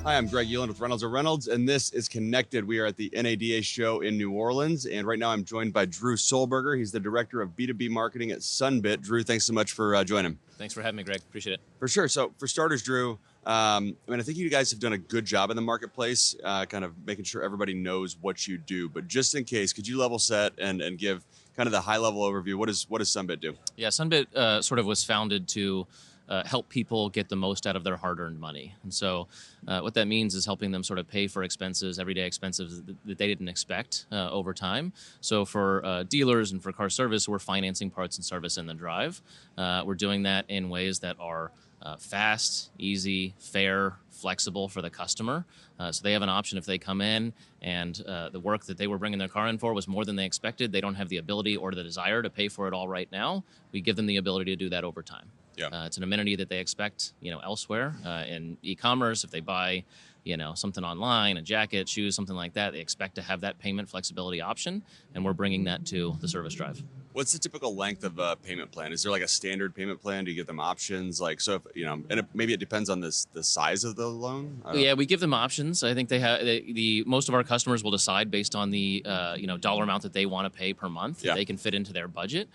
Hi, I'm Greg Uland with Reynolds of Reynolds, and this is Connected. We are at the NADA show in New Orleans, and right now I'm joined by Drew Sollberger. He's the Director of B2B Marketing at Sunbit. Drew, thanks so much for joining. Thanks for having me, Greg. Appreciate it. For sure. So for starters, Drew, I think you guys have done a good job in the marketplace, kind of making sure everybody knows what you do. But just in case, could you level set and give kind of the high-level overview? What does Sunbit do? Yeah, Sunbit sort of was founded to help people get the most out of their hard-earned money. And so what that means is helping them sort of pay for expenses, everyday expenses that they didn't expect over time. So for dealers and for car service, we're financing parts and service in the drive. We're doing that in ways that are fast, easy, fair, flexible for the customer. So they have an option if they come in and the work that they were bringing their car in for was more than they expected. They don't have the ability or the desire to pay for it all right now. We give them the ability to do that over time. Yeah. It's an amenity that they expect, elsewhere in e-commerce. If they buy, something online, a jacket, shoes, something like that, they expect to have that payment flexibility option, and we're bringing that to the service drive. What's the typical length of a payment plan? Is there like a standard payment plan? Do you give them options? Like, so if, maybe it depends on the size of the loan. Yeah, we give them options. I think they have most of our customers will decide based on the dollar amount that they want to pay per month. Yeah. They can fit into their budget.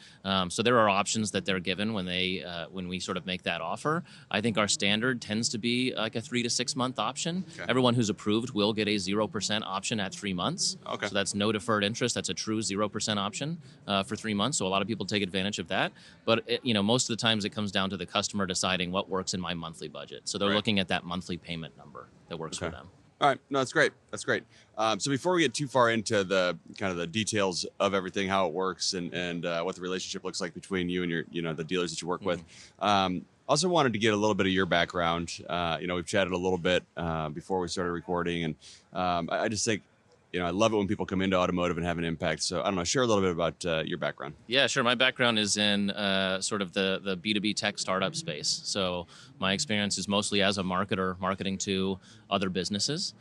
So there are options that they're given when we sort of make that offer. I think our standard tends to be like a 3 to 6 month option. Okay. Everyone who's approved will get a 0% option at 3 months. Okay. So that's no deferred interest. That's a true 0% option for 3 months. So a lot of people take advantage of that. But most of the times it comes down to the customer deciding what works in my monthly budget. So they're Right. looking at that monthly payment number that works for them. All right. No, that's great. That's great. So before we get too far into the kind of the details of everything, how it works and what the relationship looks like between you and your, the dealers that you work with, also wanted to get a little bit of your background. We've chatted a little bit before we started recording, and I just think, I love it when people come into automotive and have an impact. So I don't know, share a little bit about your background. Yeah, sure. My background is in sort of the B2B tech startup space. So my experience is mostly as a marketer, marketing to other businesses.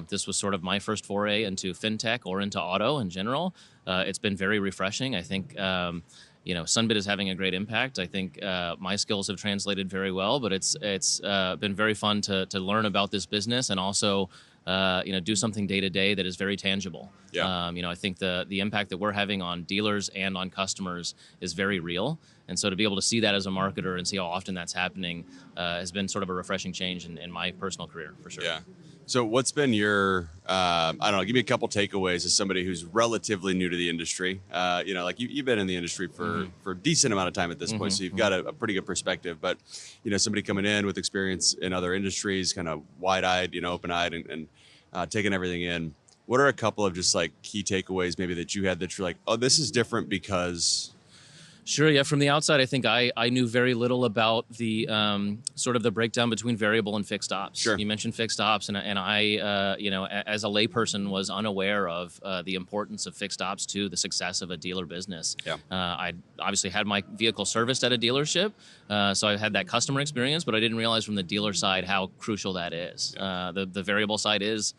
This was sort of my first foray into fintech or into auto in general. It's been very refreshing. I think, Sunbit is having a great impact. I think my skills have translated very well, but it's been very fun to learn about this business and also do something day to day that is very tangible. Yeah. I think the impact that we're having on dealers and on customers is very real. And so to be able to see that as a marketer and see how often that's happening has been sort of a refreshing change in my personal career, for sure. Yeah. So what's been your, give me a couple takeaways as somebody who's relatively new to the industry. You've been in the industry for a decent amount of time at this point, so you've got a pretty good perspective. But, somebody coming in with experience in other industries, kind of wide-eyed, open-eyed and taking everything in. What are a couple of just like key takeaways maybe that you had that you're like, oh, this is different because... Sure. Yeah. From the outside, I think I knew very little about the sort of the breakdown between variable and fixed ops. Sure. You mentioned fixed ops, and I, as a layperson, was unaware of the importance of fixed ops to the success of a dealer business. Yeah. I obviously had my vehicle serviced at a dealership, so I had that customer experience, but I didn't realize from the dealer side how crucial that is. Yeah. The variable side is,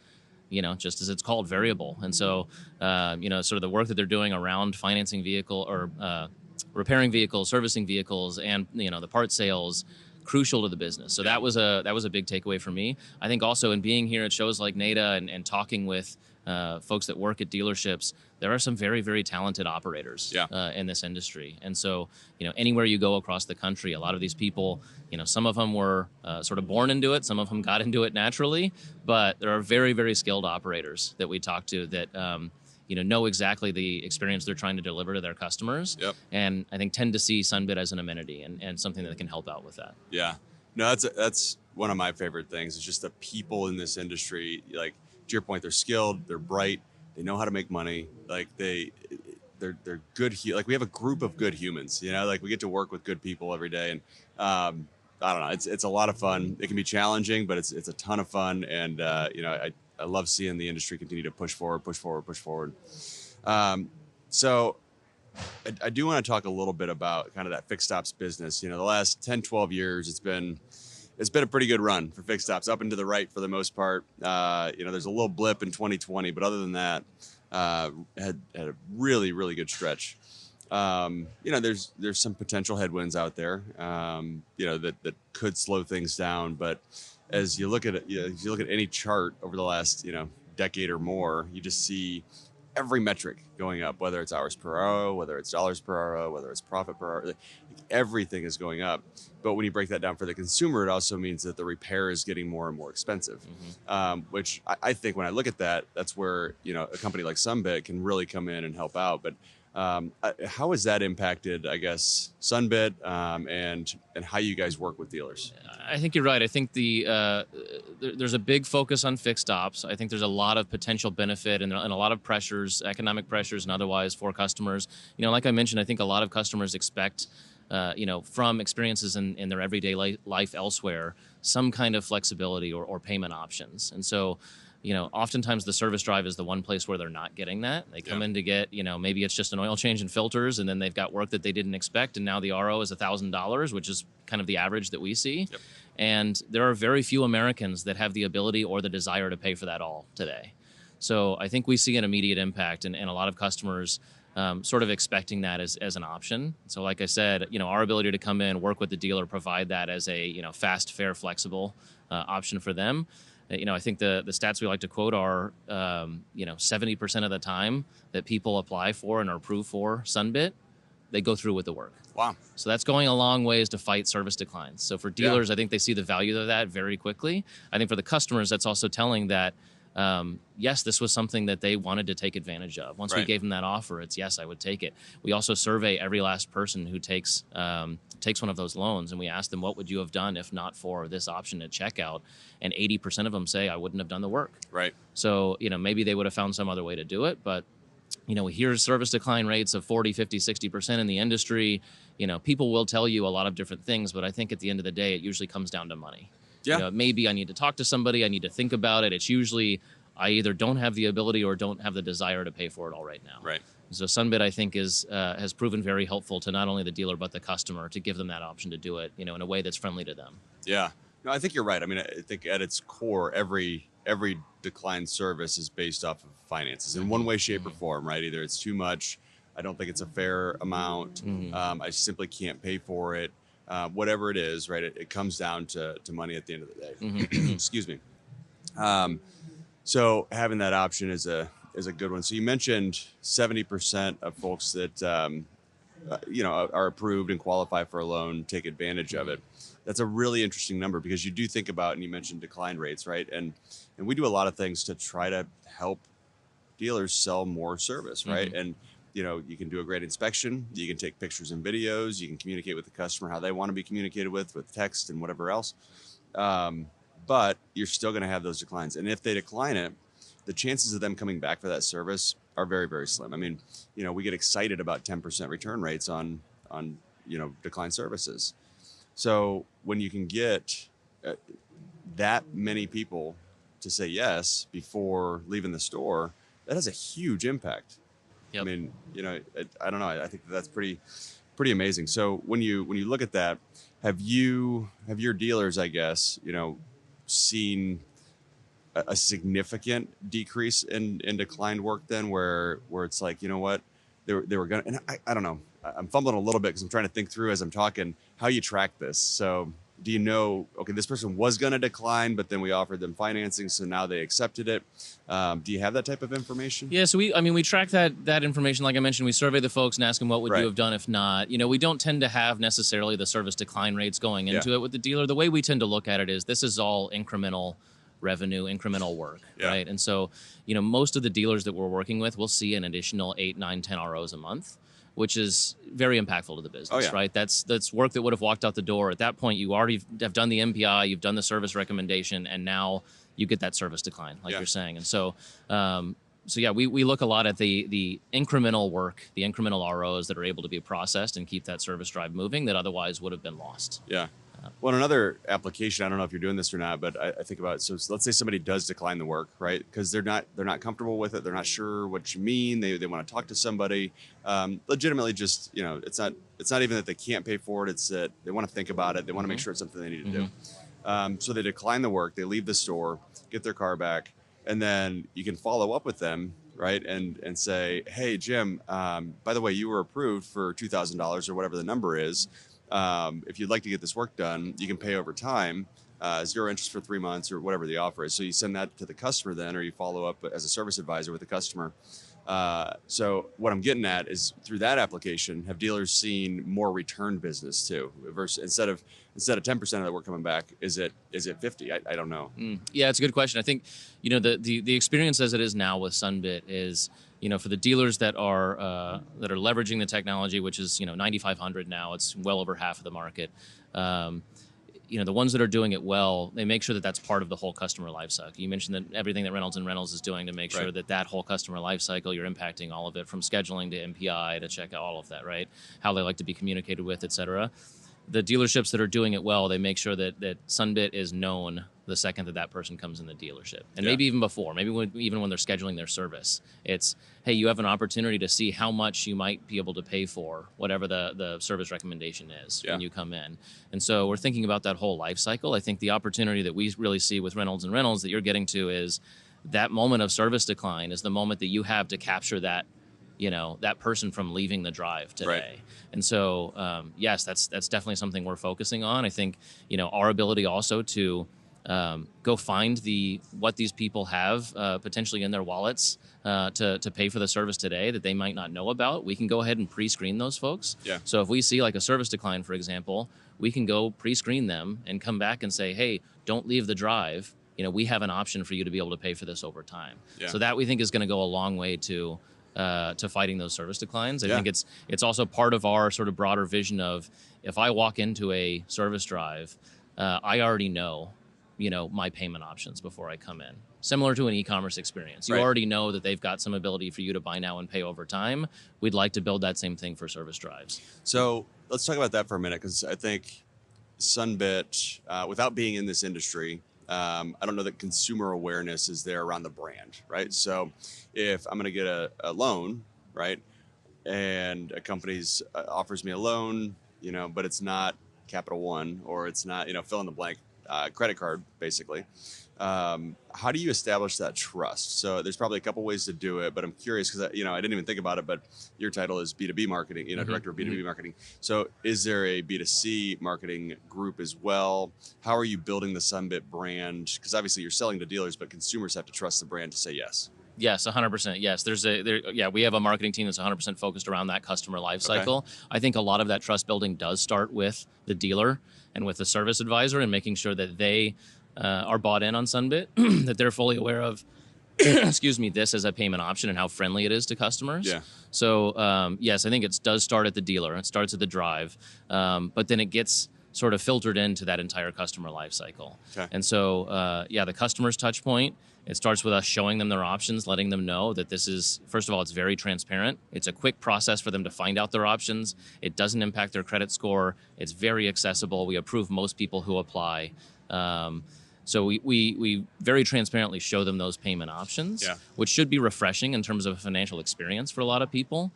just as it's called, variable, and so sort of the work that they're doing around financing vehicle or repairing vehicles, servicing vehicles, and the part sales, crucial to the business. So that was a big takeaway for me. I think also in being here at shows like NADA and talking with folks that work at dealerships, there are some very, very talented operators in this industry. And so anywhere you go across the country, a lot of these people, some of them were sort of born into it, some of them got into it naturally, but there are very, very skilled operators that we talk to that know exactly the experience they're trying to deliver to their customers. Yep. And I think tend to see Sunbit as an amenity and something that can help out with that. Yeah. No, that's one of my favorite things. It's just the people in this industry, like to your point, they're skilled, they're bright, they know how to make money. Like they're good. Like we have a group of good humans, like we get to work with good people every day. And I don't know, it's a lot of fun. It can be challenging, but it's a ton of fun. And, I love seeing the industry continue to push forward. So I do want to talk a little bit about kind of that fixed ops business. The last 10, 12 years, it's been a pretty good run for fixed ops, up and to the right for the most part. There's a little blip in 2020, but other than that, had a really, really good stretch. There's some potential headwinds out there, that could slow things down, but as you look at it, if you look at any chart over the last, decade or more, you just see every metric going up, whether it's hours per hour, whether it's dollars per hour, whether it's profit per hour, like, everything is going up. But when you break that down for the consumer, it also means that the repair is getting more and more expensive, which I think when I look at that, that's where, a company like Sunbit can really come in and help out. But how has that impacted, I guess, Sunbit and how you guys work with dealers? I think you're right. I think there's a big focus on fixed ops. I think there's a lot of potential benefit and a lot of pressures, economic pressures and otherwise for customers. Like I mentioned, I think a lot of customers expect, from experiences in their everyday life elsewhere, some kind of flexibility or payment options. And so, oftentimes the service drive is the one place where they're not getting that. They come in to get, maybe it's just an oil change and filters, and then they've got work that they didn't expect, and now the RO is $1,000, which is kind of the average that we see. Yep. And there are very few Americans that have the ability or the desire to pay for that all today. So I think we see an immediate impact, and a lot of customers sort of expecting that as an option. So like I said, our ability to come in, work with the dealer, provide that as a fast, fair, flexible option for them. I think the stats we like to quote are, 70% of the time that people apply for and are approved for Sunbit, they go through with the work. Wow. So that's going a long ways to fight service declines. So for dealers, I think they see the value of that very quickly. I think for the customers, that's also telling that, yes, this was something that they wanted to take advantage of. Once we gave them that offer, it's yes, I would take it. We also survey every last person who takes one of those loans, and we ask them, what would you have done if not for this option at checkout? And 80% of them say, I wouldn't have done the work. Right. So, maybe they would have found some other way to do it, but we hear service decline rates of 40, 50, 60% in the industry. People will tell you a lot of different things, but I think at the end of the day, it usually comes down to money. Yeah. Maybe I need to talk to somebody. I need to think about it. It's usually I either don't have the ability or don't have the desire to pay for it all right now. Right. So Sunbit, I think, has proven very helpful to not only the dealer but the customer to give them that option to do it, in a way that's friendly to them. Yeah. No, I think you're right. I mean, I think at its core, every declined service is based off of finances in one way, shape, or form. Right. Either it's too much, I don't think it's a fair amount, I simply can't pay for it. Whatever it is, right, it comes down to money at the end of the day. Excuse me. So having that option is a good one. So you mentioned 70% of folks that are approved and qualify for a loan take advantage of it. That's a really interesting number because you do think about, and you mentioned decline rates, right? And we do a lot of things to try to help dealers sell more service, right? And you can do a great inspection. You can take pictures and videos. You can communicate with the customer how they want to be communicated with text and whatever else. But you're still going to have those declines. And if they decline it, the chances of them coming back for that service are very, very slim. I mean, we get excited about 10% return rates on declined services. So when you can get that many people to say yes before leaving the store, that has a huge impact. Yep. I mean, I don't know. I think that's pretty amazing. So when you look at that, have your dealers, I guess, seen a significant decrease in declined work then, where it's like, they were gonna, and I don't know. I'm fumbling a little bit because I'm trying to think through as I'm talking how you track this. So do you know, okay, this person was going to decline, but then we offered them financing, so now they accepted it. Do you have that type of information? Yeah, so we track that information. Like I mentioned, we survey the folks and ask them what would you have done if not. We don't tend to have necessarily the service decline rates going into it with the dealer. The way we tend to look at it is this is all incremental revenue, incremental work, right? And so, most of the dealers that we're working with will see an additional 8, 9, 10 ROs a month, which is very impactful to the business, right? That's work that would have walked out the door. At that point, you already have done the MPI, you've done the service recommendation, and now you get that service decline, like you're saying. And so, we look a lot at the incremental work, the incremental ROs that are able to be processed and keep that service drive moving that otherwise would have been lost. Yeah. Well, another application, I don't know if you're doing this or not, but I think about it. So let's say somebody does decline the work, right? Because they're not comfortable with it. They're not sure what you mean. They want to talk to somebody. Legitimately, just it's not even that they can't pay for it. It's that they want to think about it. They want to make sure it's something they need to do. So they decline the work. They leave the store, get their car back, and then you can follow up with them, right? And say, hey, Jim, by the way, you were approved for $2,000 or whatever the number is. if you'd like to get this work done, you can pay over time, 0 interest for 3 months or whatever the offer is. So you send that to the customer then, or you follow up as a service advisor with the customer. So what I'm getting at is through that application, have dealers seen more return business too? Versus instead of 10% of that work coming back, is it 50? I don't know. Yeah, it's a good question. I think, the experience as it is now with Sunbit is, for the dealers that are leveraging the technology, which is 9,500 now, it's well over half of the market. The ones that are doing it well, they make sure that that's part of the whole customer life cycle. You mentioned that everything that Reynolds is doing to make sure that whole customer life cycle, you're impacting all of it, from scheduling to MPI to check out, all of that, right? How they like to be communicated with, et cetera. The dealerships that are doing it well, they make sure that Sunbit is known the second that person comes in the dealership. And maybe even before, even when they're scheduling their service. It's, hey, you have an opportunity to see how much you might be able to pay for whatever the service recommendation is when you come in. And so we're thinking about that whole life cycle. I think the opportunity that we really see with Reynolds that you're getting to is that moment of service decline is the moment that you have to capture that that person from leaving the drive today. Right. And so, yes, that's definitely something we're focusing on. I think, our ability also to go find what these people have potentially in their wallets to pay for the service today that they might not know about. We can go ahead and pre-screen those folks. Yeah. So if we see like a service decline, for example, we can go pre-screen them and come back and say, hey, don't leave the drive. We have an option for you to be able to pay for this over time. Yeah. So that we think is going to go a long way to fighting those service declines. I think it's also part of our sort of broader vision of, if I walk into a service drive, I already know, my payment options before I come in. Similar to an e-commerce experience. You already know that they've got some ability for you to buy now and pay over time. We'd like to build that same thing for service drives. So let's talk about that for a minute, because I think Sunbit, without being in this industry, I don't know that consumer awareness is there around the brand, right? So if I'm going to get a loan, right, and a company's offers me a loan, but it's not Capital One, or it's not, fill in the blank, credit card, basically. How do you establish that trust? So there's probably a couple ways to do it, but I'm curious because, I didn't even think about it, but your title is B2B marketing, Director of B2B marketing. So is there a B2C marketing group as well? How are you building the Sunbit brand? Because obviously you're selling to dealers, but consumers have to trust the brand to say yes. Yes, 100%. Yes, we have a marketing team that's 100% focused around that customer life cycle. Okay. I think a lot of that trust building does start with the dealer and with the service advisor, and making sure that they are bought in on Sunbit, that they're fully aware of, this as a payment option and how friendly it is to customers. Yeah. So, yes, I think it does start at the dealer. It starts at the drive, but then it gets sort of filtered into that entire customer life cycle. Okay. And so, the customer's touch point, it starts with us showing them their options, letting them know that this is, first of all, it's very transparent. It's a quick process for them to find out their options. It doesn't impact their credit score. It's very accessible. We approve most people who apply. So we very transparently show them those payment options, which should be refreshing in terms of a financial experience for a lot of people.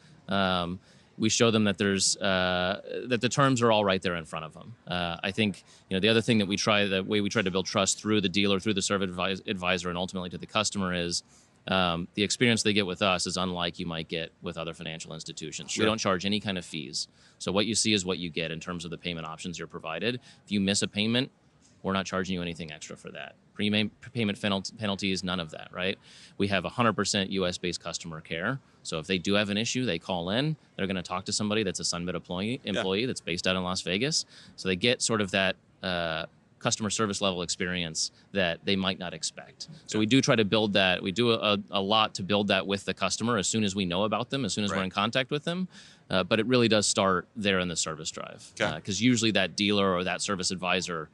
We show them that that the terms are all right there in front of them. I think the other thing that the way we try to build trust through the dealer, through the service advisor, and ultimately to the customer is the experience they get with us is unlike you might get with other financial institutions. Sure. We don't charge any kind of fees. So what you see is what you get in terms of the payment options you're provided. If you miss a payment, we're not charging you anything extra for that. Payment penalties, none of that, right? We have 100% US-based customer care. So if they do have an issue, they call in. They're going to talk to somebody that's a Sunbit employee that's based out in Las Vegas. So they get sort of that customer service level experience that they might not expect. So we do try to build that. We do a lot to build that with the customer as soon as we know about them, as soon as we're in contact with them. But it really does start there in the service drive. Because usually that dealer or that service advisor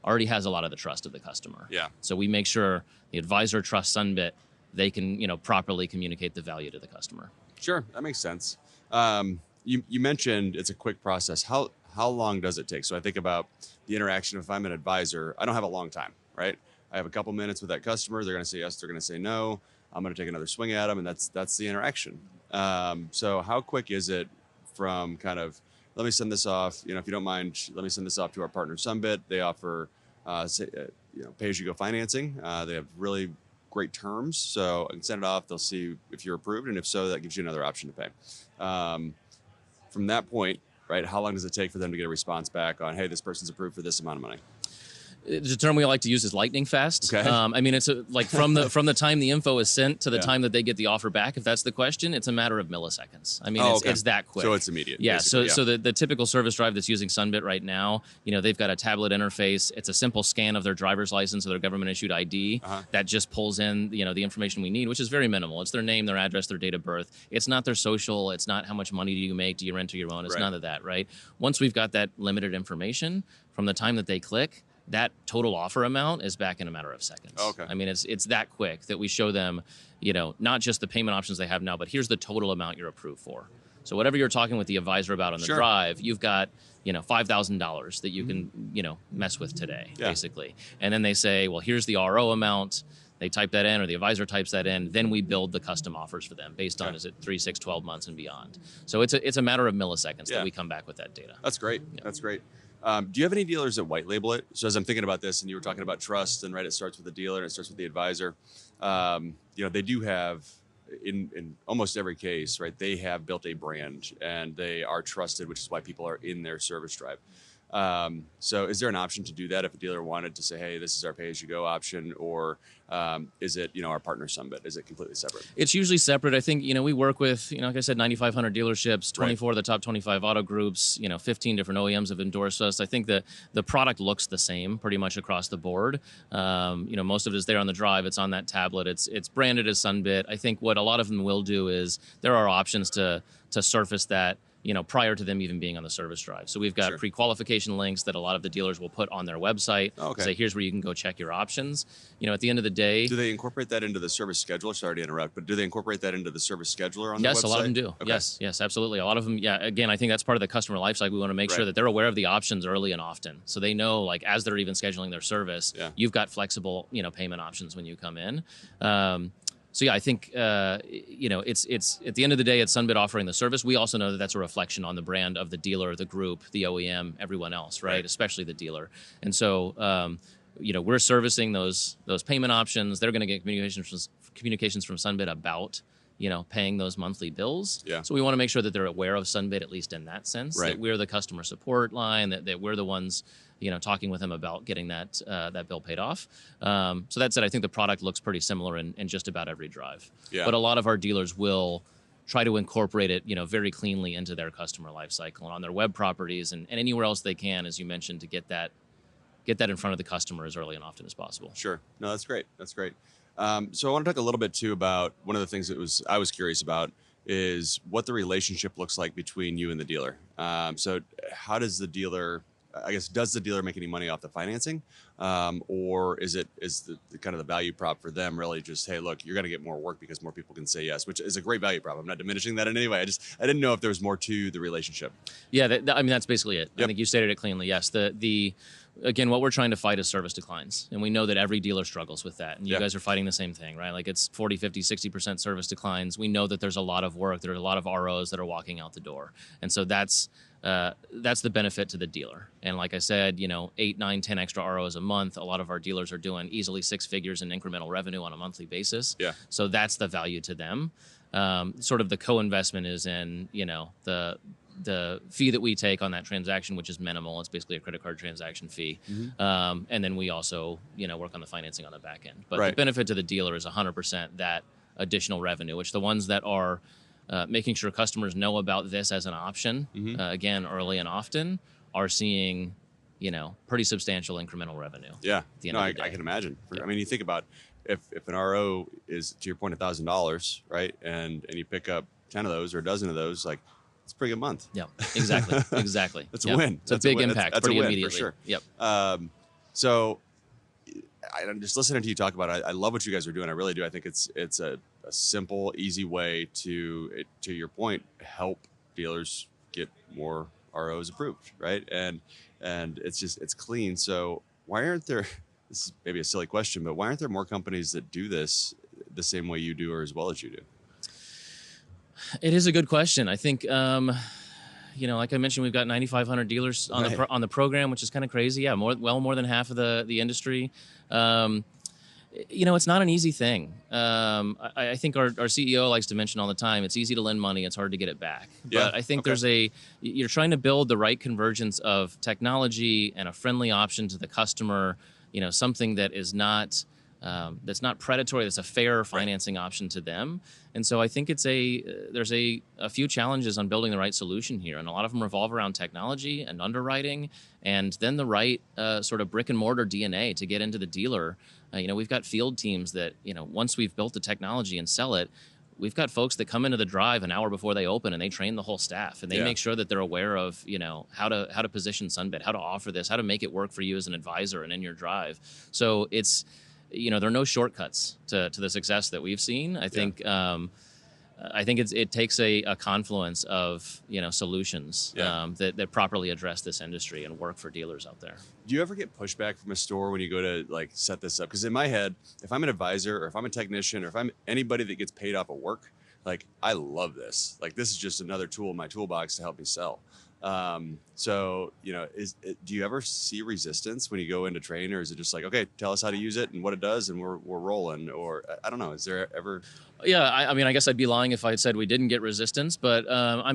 already has a lot of the trust of the customer. Yeah. So we make sure the advisor trusts Sunbit. They can, properly communicate the value to the customer. Sure, that makes sense. You mentioned it's a quick process. How long does it take? So I think about the interaction. If I'm an advisor, I don't have a long time, right? I have a couple minutes with that customer. They're going to say yes. They're going to say no. I'm going to take another swing at them, and that's the interaction. So how quick is it from kind of, let me send this off, if you don't mind, let me send this off to our partner Sunbit. They offer, pay-as-you-go financing. They have really great terms. So I can send it off. They'll see if you're approved. And if so, that gives you another option to pay. From that point, right? How long does it take for them to get a response back on, hey, this person's approved for this amount of money? The term we like to use is lightning fast. Okay. I mean, it's like from the time the info is sent to the time that they get the offer back. If that's the question, it's a matter of milliseconds. I mean, it's that quick. So it's immediate. Yeah. So the typical service drive that's using Sunbit right now, they've got a tablet interface. It's a simple scan of their driver's license or their government issued ID that just pulls in the information we need, which is very minimal. It's their name, their address, their date of birth. It's not their social. It's not how much money do you make. Do you rent or your own? It's none of that. Right. Once we've got that limited information, from the time that they click, that total offer amount is back in a matter of seconds. Okay. I mean, it's that quick that we show them, not just the payment options they have now, but here's the total amount you're approved for. So whatever you're talking with the advisor about on the drive, you've got, $5,000 that you can, mess with today, basically. And then they say, well, here's the RO amount. They type that in, or the advisor types that in. Then we build the custom offers for them based on, is it 3, 6, 12 months and beyond. So it's a matter of milliseconds that we come back with that data. That's great. Yeah. That's great. Do you have any dealers that white label it? So as I'm thinking about this, and you were talking about trust, and it starts with the dealer and it starts with the advisor. They do have, in almost every case, right? They have built a brand and they are trusted, which is why people are in their service drive. So is there an option to do that if a dealer wanted to say, hey, this is our pay-as-you-go option, or is it, our partner Sunbit? Is it completely separate? It's usually separate. I think, we work with, like I said, 9,500 dealerships, 24 of the top 25 auto groups, 15 different OEMs have endorsed us. I think the product looks the same pretty much across the board. Most of it is there on the drive. It's on that tablet. It's branded as Sunbit. I think what a lot of them will do is there are options to surface that, prior to them even being on the service drive. So we've got pre-qualification links that a lot of the dealers will put on their website. Say, here's where you can go check your options. At the end of the day... Do they incorporate that into the service scheduler? Sorry to interrupt, but do they incorporate that into the service scheduler on the website? Yes, a lot of them do. Okay. Yes, absolutely. A lot of them, again, I think that's part of the customer lifecycle. We want to make sure that they're aware of the options early and often. So they know, like, as they're even scheduling their service, you've got flexible, payment options when you come in. So I think it's at the end of the day, it's Sunbit offering the service. We also know that that's a reflection on the brand of the dealer, the group, the OEM, everyone else, right? Especially the dealer. And so we're servicing those payment options. They're going to get communications from Sunbit about paying those monthly bills. So we want to make sure that they're aware of Sunbit, at least in that sense. That we're the customer support line. That we're the ones talking with them about getting that bill paid off. So that said, I think the product looks pretty similar in just about every drive. But a lot of our dealers will try to incorporate it, very cleanly into their customer life cycle and on their web properties and anywhere else they can, as you mentioned, to get that in front of the customer as early and often as possible. Sure. No, that's great. That's great. So I want to talk a little bit too about one of the things I was curious about is what the relationship looks like between you and the dealer. So how does the dealer make any money off the financing? Or is the kind of the value prop for them really just, hey, look, you're going to get more work because more people can say yes, which is a great value prop. I'm not diminishing that in any way. I didn't know if there was more to the relationship. Yeah, that's basically it. I think you stated it cleanly. Yes. Again, what we're trying to fight is service declines. And we know that every dealer struggles with that. And you guys are fighting the same thing, right? Like it's 40, 50, 60% service declines. We know that there's a lot of work. There are a lot of ROs that are walking out the door. And so that's the benefit to the dealer. And like I said, 8, 9, 10 extra ROs a month. A lot of our dealers are doing easily 6 figures in incremental revenue on a monthly basis. So that's the value to them. Sort of the co-investment is in, the fee that we take on that transaction, which is minimal. It's basically a credit card transaction fee. And then we also, work on the financing on the back end. But the benefit to the dealer is 100% that additional revenue, which the ones that are making sure customers know about this as an option, again, early and often, are seeing, pretty substantial incremental revenue. I can imagine. I mean, you think about if an RO is, to your point, $1,000, right? And you pick up 10 of those or a dozen of those, like, it's a pretty good month. Yeah, exactly. That's a win. It's a big impact that's pretty a win, immediately. For sure. Yep. So I'm just listening to you talk about it. I love what you guys are doing. I really do. I think it's a simple, easy way to your point, help dealers get more ROs approved, right? And it's clean. So why aren't there, this is maybe a silly question, but why aren't there more companies that do this the same way you do or as well as you do? It is a good question. I think, like I mentioned, we've got 9,500 dealers on the program, which is kind of crazy. Yeah, more than half of the industry. It's not an easy thing. I think our CEO likes to mention all the time, it's easy to lend money, it's hard to get it back. Yeah. But I think you're trying to build the right convergence of technology and a friendly option to the customer, something that is not that's not predatory, that's a fair financing option to them. And so I think there's a few challenges on building the right solution here. And a lot of them revolve around technology and underwriting, and then the right sort of brick and mortar DNA to get into the dealer. We've got field teams that, once we've built the technology and sell it, we've got folks that come into the drive an hour before they open, and they train the whole staff, and they make sure that they're aware of, how to position Sunbit, how to offer this, how to make it work for you as an advisor and in your drive. So it's, there are no shortcuts to the success that we've seen. I think it takes a confluence of solutions that properly address this industry and work for dealers out there. Do you ever get pushback from a store when you go to set this up? Because in my head, if I'm an advisor or if I'm a technician or if I'm anybody that gets paid off of work, I love this. This is just another tool in my toolbox to help me sell. Do you ever see resistance when you go into train, or is it just okay, tell us how to use it and what it does and we're rolling? Or I don't know, is there ever? Yeah, I guess I'd be lying if I said we didn't get resistance, but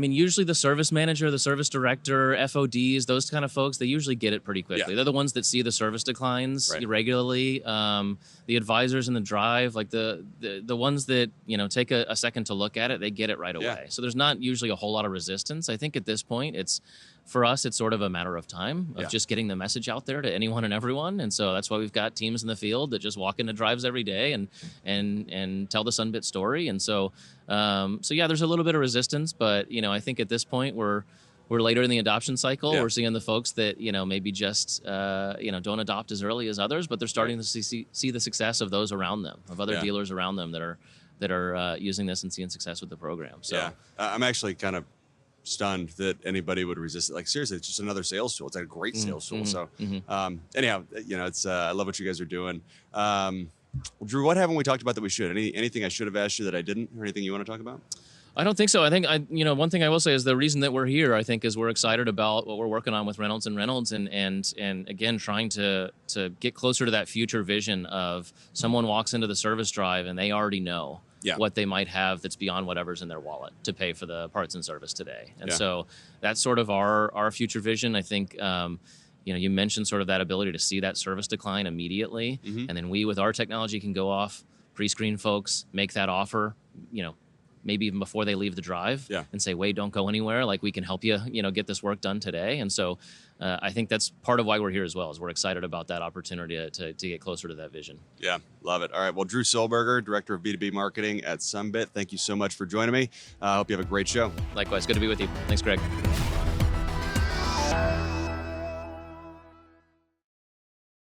usually the service manager, the service director, FODs, those kind of folks, they usually get it pretty quickly. Yeah. They're the ones that see the service declines regularly. The advisors in the drive, the ones that take a second to look at it, they get it right away. Yeah. So there's not usually a whole lot of resistance. I think at this point, for us, it's sort of a matter of time of just getting the message out there to anyone and everyone. And so that's why we've got teams in the field that just walk into drives every day and tell the Sunbit story. And so there's a little bit of resistance, but I think at this point we're later in the adoption cycle. Yeah. We're seeing the folks that maybe just don't adopt as early as others, but they're starting to see the success of those around them, of other dealers around them that are using this and seeing success with the program. So I'm actually kind of stunned that anybody would resist it. Seriously, it's just another sales tool. It's a great sales tool. So anyhow, it's I love what you guys are doing. Well, Drew, what haven't we talked about that we should? Anything I should have asked you that I didn't, or anything you want to talk about? I don't think so. I think one thing I will say is the reason that we're here, I think, is we're excited about what we're working on with Reynolds and again, trying to get closer to that future vision of someone walks into the service drive and they already know what they might have that's beyond whatever's in their wallet to pay for the parts and service today. And so that's sort of our future vision. I think, you mentioned sort of that ability to see that service decline immediately. Mm-hmm. And then we, with our technology, can go off, pre-screen folks, make that offer, maybe even before they leave the drive and say, wait, don't go anywhere. We can help you, get this work done today. And so I think that's part of why we're here as well, is we're excited about that opportunity to get closer to that vision. Yeah, love it. All right. Well, Drew Sollberger, Director of B2B Marketing at Sunbit, thank you so much for joining me. I hope you have a great show. Likewise. Good to be with you. Thanks, Greg.